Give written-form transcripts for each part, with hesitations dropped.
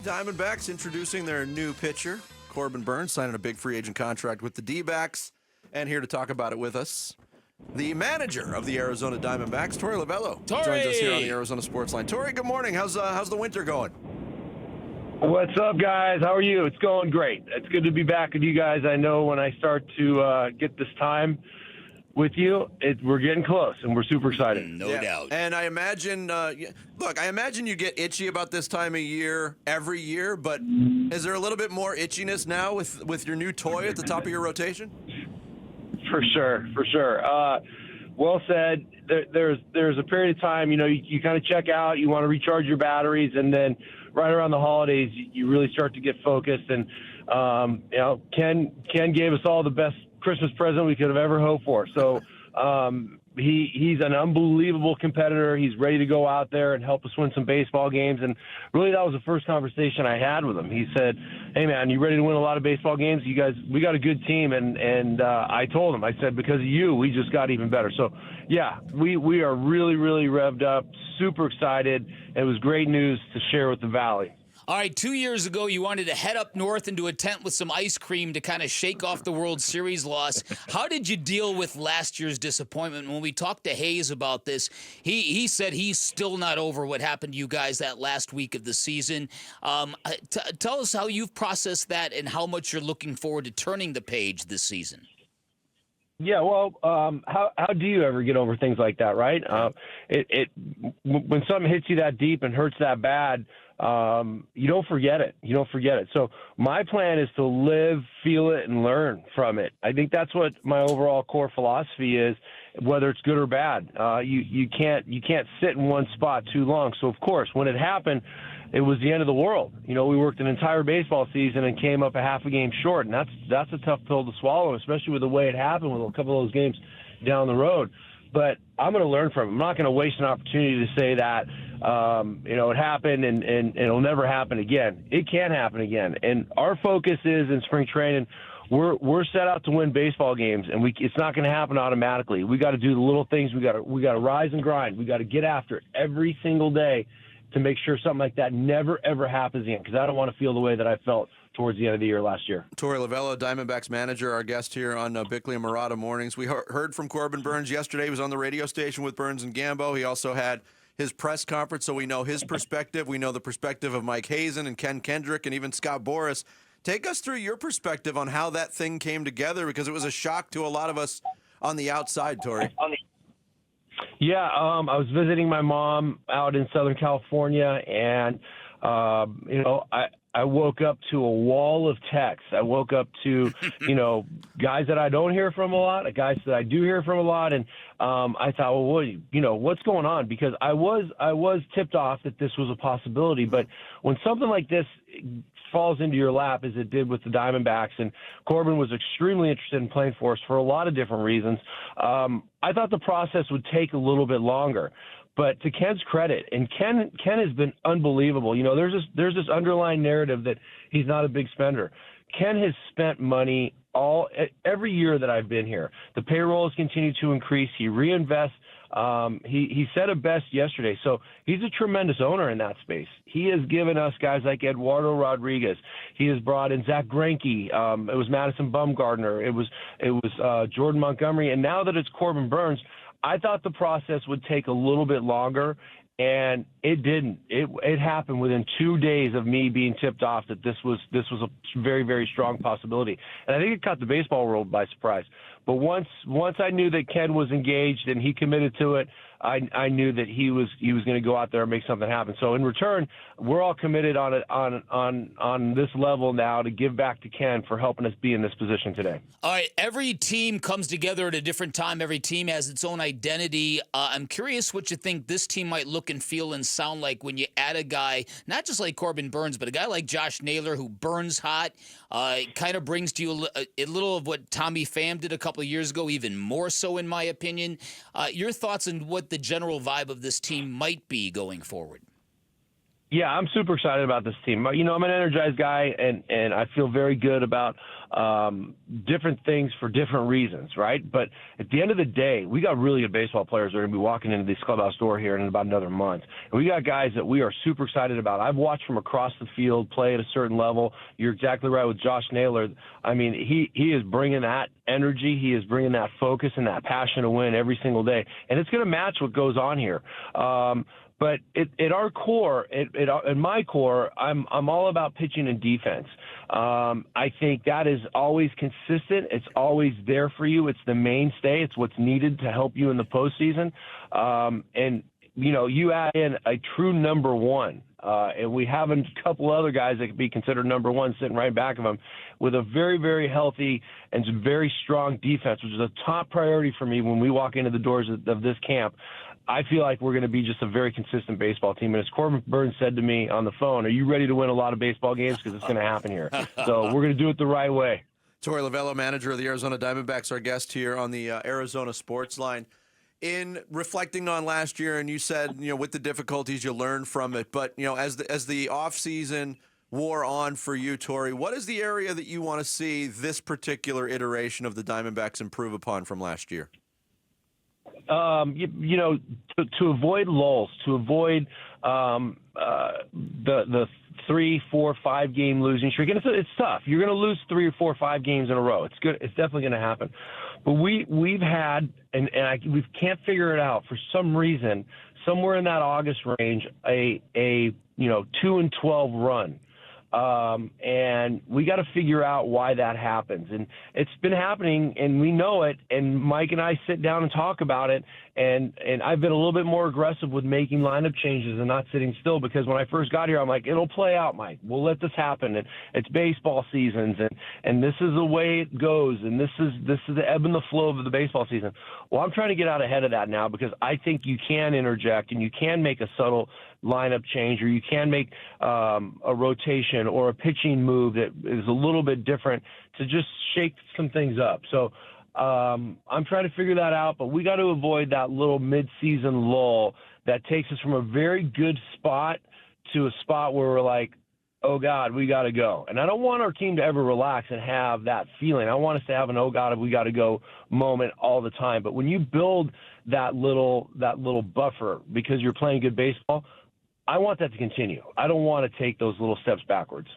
Diamondbacks introducing their new pitcher, Corbin Burnes, signing a big free agent contract with the D-backs. And here to talk about it with us, the manager of the Arizona Diamondbacks, Torey Lovullo, joins us here on the Arizona Sports Line. Torey, good morning. How's the winter going? What's up, guys? How are you? It's going great. It's good to be back with you guys. I know when I start to get this time with you, we're getting close, and we're super excited. No doubt. And I imagine, I imagine you get itchy about this time of year every year, but is there a little bit more itchiness now with your new toy at the top of your rotation? For sure. Well said. There's a period of time, you kind of check out, you want to recharge your batteries, and then right around the holidays, you really start to get focused. And, Ken gave us all the best Christmas present we could have ever hoped for. So he's an unbelievable competitor. He's ready to go out there and help us win some baseball games. And really, that was the first conversation I had with him. He said, "Hey, man, you ready to win a lot of baseball games? You guys, we got a good team." And I told him, I said, because of you, we just got even better. So, yeah, we are really, really revved up, super excited. It was great news to share with the Valley. All right, 2 years ago, you wanted to head up north into a tent with some ice cream to kind of shake off the World Series loss. How did you deal with last year's disappointment? When we talked to Hayes about this, he said he's still not over what happened to you guys that last week of the season. Tell us how you've processed that and how much you're looking forward to turning the page this season. Yeah, well, how do you ever get over things like that, right? When something hits you that deep and hurts that bad, you don't forget it. So my plan is to live, feel it, and learn from it. I think that's what my overall core philosophy is, whether it's good or bad. You can't sit in one spot too long. So of course, when it happened, it was the end of the world. We worked an entire baseball season and came up a half a game short, and that's a tough pill to swallow, especially with the way it happened with a couple of those games down the road. But I'm going to learn from it. I'm not going to waste an opportunity to say that, it happened and it'll never happen again. It can happen again. And our focus is in spring training, we're set out to win baseball games, and it's not going to happen automatically. We got to do the little things. We got to rise and grind. We got to get after it every single day to make sure something like that never, ever happens again, because I don't want to feel the way that I felt towards the end of the year last year. Torey Lovullo, Diamondbacks manager, our guest here on Bickley Marotta Mornings. We heard from Corbin Burnes yesterday. He was on the radio station with Burnes and Gambo. He also had his press conference, so we know his perspective. We know the perspective of Mike Hazen and Ken Kendrick and even Scott Boras. Take us through your perspective on how that thing came together, because it was a shock to a lot of us on the outside, Torey. Yeah, I was visiting my mom out in Southern California, and I woke up to a wall of texts. I woke up to, guys that I don't hear from a lot, guys that I do hear from a lot, and I thought, well, what's going on? Because I was tipped off that this was a possibility, but when something like this falls into your lap, as it did with the Diamondbacks, and Corbin was extremely interested in playing for us for a lot of different reasons, I thought the process would take a little bit longer. But to Ken's credit, and Ken has been unbelievable. There's this underlying narrative that he's not a big spender. Ken has spent money every year that I've been here. The payroll has continued to increase. He reinvests. He said it best yesterday. So he's a tremendous owner in that space. He has given us guys like Eduardo Rodriguez. He has brought in Zach Greinke. It was Madison Bumgarner. It was Jordan Montgomery. And now that it's Corbin Burnes, I thought the process would take a little bit longer, and it didn't. It happened within 2 days of me being tipped off that this was a very, very strong possibility. And I think it caught the baseball world by surprise. But once I knew that Ken was engaged and he committed to it, I knew that he was going to go out there and make something happen. So in return, we're all committed on this level now to give back to Ken for helping us be in this position today. All right, every team comes together at a different time. Every team has its own identity. I'm curious what you think this team might look and feel and sound like when you add a guy, not just like Corbin Burnes, but a guy like Josh Naylor who burns hot, kind of brings to you a little of what Tommy Pham did a couple of years ago, even more so in my opinion. Your thoughts on what the general vibe of this team might be going forward? Yeah, I'm super excited about this team. You know, I'm an energized guy, and I feel very good about different things for different reasons, right? But at the end of the day, we got really good baseball players that are going to be walking into this clubhouse door here in about another month. And we got guys that we are super excited about. I've watched from across the field play at a certain level. You're exactly right with Josh Naylor. I mean, he is bringing that energy. He is bringing that focus and that passion to win every single day. And it's going to match what goes on here. But at our core, in my core, I'm all about pitching and defense. I think that is always consistent. It's always there for you. It's the mainstay. It's what's needed to help you in the postseason. And, you know, you add in a true number one. And we have a couple other guys that could be considered number one sitting right back of him with a very, very healthy and very strong defense, which is a top priority for me when we walk into the doors of this camp. I feel like we're going to be just a very consistent baseball team. And as Corbin Burnes said to me on the phone, are you ready to win a lot of baseball games? Because it's going to happen here. So we're going to do it the right way. Torey Lovullo, manager of the Arizona Diamondbacks, our guest here on the Arizona Sports Line. In reflecting on last year, and you said, you know, with the difficulties you learned from it, but, you know, as the offseason wore on for you, Torey, what is the area that you want to see this particular iteration of the Diamondbacks improve upon from last year? You know, to avoid lulls, to avoid the 3, 4, 5 game losing streak. And it's tough. You're going to lose 3 or 4, 5 games in a row. It's good. It's definitely going to happen. But we've had, we can't figure it out for some reason, somewhere in that August range, a 2-12 run. And we got to figure out why that happens. And it's been happening, and we know it. And Mike and I sit down and talk about it. And I've been a little bit more aggressive with making lineup changes and not sitting still, because when I first got here, I'm like, it'll play out, Mike. We'll let this happen. And it's baseball seasons, and this is the way it goes. And this is the ebb and the flow of the baseball season. Well, I'm trying to get out ahead of that now, because I think you can interject and you can make a subtle lineup change, or you can make a rotation or a pitching move that is a little bit different to just shake some things up. So I'm trying to figure that out, but we got to avoid that little mid-season lull that takes us from a very good spot to a spot where we're like, oh, God, we got to go. And I don't want our team to ever relax and have that feeling. I want us to have an, oh, God, we got to go moment all the time. But when you build that little buffer because you're playing good baseball, I want that to continue. I don't want to take those little steps backwards.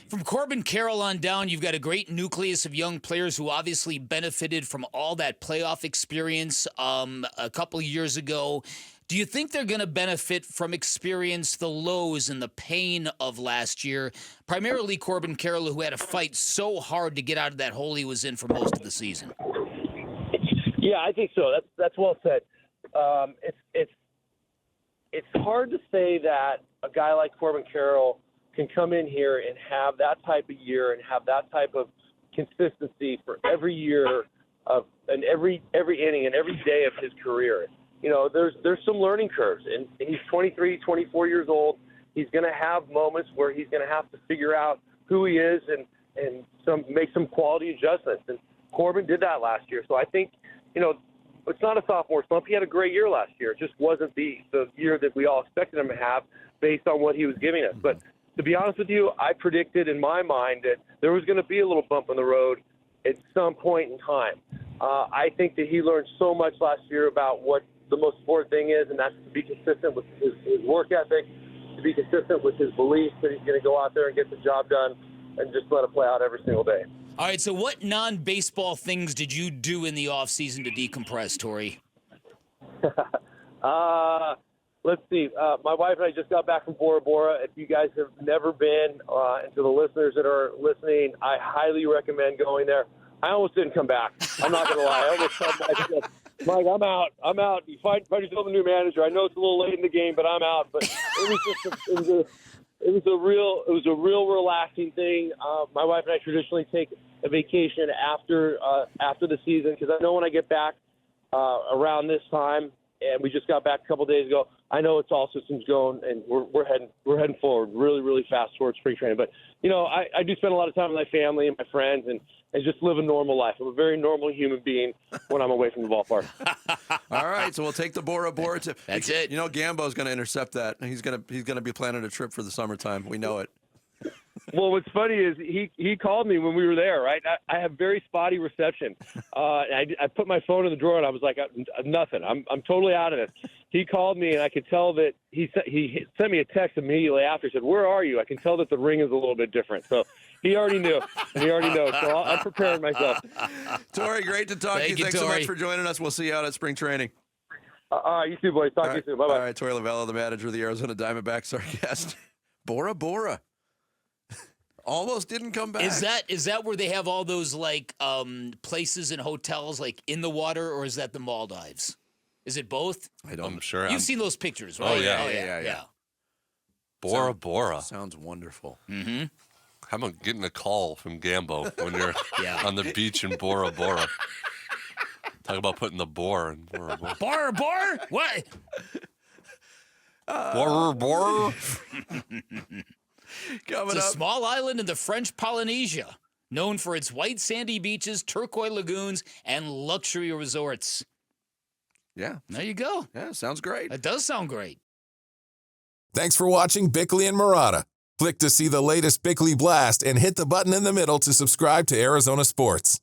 From Corbin Carroll on down, you've got a great nucleus of young players who obviously benefited from all that playoff experience a couple of years ago. Do you think they're going to benefit from experience the lows and the pain of last year? Primarily Corbin Carroll, who had to fight so hard to get out of that hole he was in for most of the season. Yeah, I think so. That's well said. It's hard to say that a guy like Corbin Carroll can come in here and have that type of year and have that type of consistency for every year and every inning and every day of his career. You know, there's some learning curves, and he's 23, 24 years old. He's going to have moments where he's going to have to figure out who he is and make some quality adjustments. And Corbin did that last year. So I think, you know, it's not a sophomore slump. He had a great year last year. It just wasn't the year that we all expected him to have based on what he was giving us. But to be honest with you, I predicted in my mind that there was going to be a little bump in the road at some point in time. I think that he learned so much last year about what the most important thing is, and that's to be consistent with his work ethic, to be consistent with his belief that he's going to go out there and get the job done and just let it play out every single day. All right, so what non-baseball things did you do in the offseason to decompress, Torey? Let's see. My wife and I just got back from Bora Bora. If you guys have never been, and to the listeners that are listening, I highly recommend going there. I almost didn't come back. I'm not going to lie. I almost told Mike, I'm out. You find yourself a new manager. I know it's a little late in the game, but I'm out. But it was a real relaxing thing. My wife and I traditionally take a vacation after the season, because I know when I get back around this time, and we just got back a couple days ago, I know it's all systems going, and we're heading forward really, really fast towards spring training. But I do spend a lot of time with my family and my friends, and just live a normal life. I'm a very normal human being when I'm away from the ballpark. All right, so we'll take the Bora Bora tip. That's it. Gambo's going to intercept that. He's going to be planning a trip for the summertime. We know it. Well, what's funny is he called me when we were there, right? I have very spotty reception. I put my phone in the drawer, and I was like, nothing. I'm totally out of it. He called me, and I could tell that he sent me a text immediately after. He said, "Where are you?" I can tell that the ring is a little bit different. So he already knew. So I'm preparing myself. Torey, great to talk to you. Thanks so much for joining us. We'll see you out at spring training. All right, you too, boys. Talk to you soon. Bye-bye. All right, Torey Lovullo, the manager of the Arizona Diamondbacks, our guest. Bora Bora. Almost didn't come back. Is that where they have all those places and hotels in the water, or is that the Maldives? Is it both? I'm sure. You've seen those pictures, right? Oh, yeah. Yeah. Bora Bora. Sounds wonderful. Mm-hmm. How about getting a call from Gambo when you're on the beach in Bora Bora? Talk about putting the boar in Bora Bora. Bora Bora? What? Bora Bora? It's a small island in the French Polynesia, known for its white sandy beaches, turquoise lagoons, and luxury resorts. Yeah. There you go. Yeah, sounds great. It does sound great. Thanks for watching Bickley and Marotta. Click to see the latest Bickley Blast and hit the button in the middle to subscribe to Arizona Sports.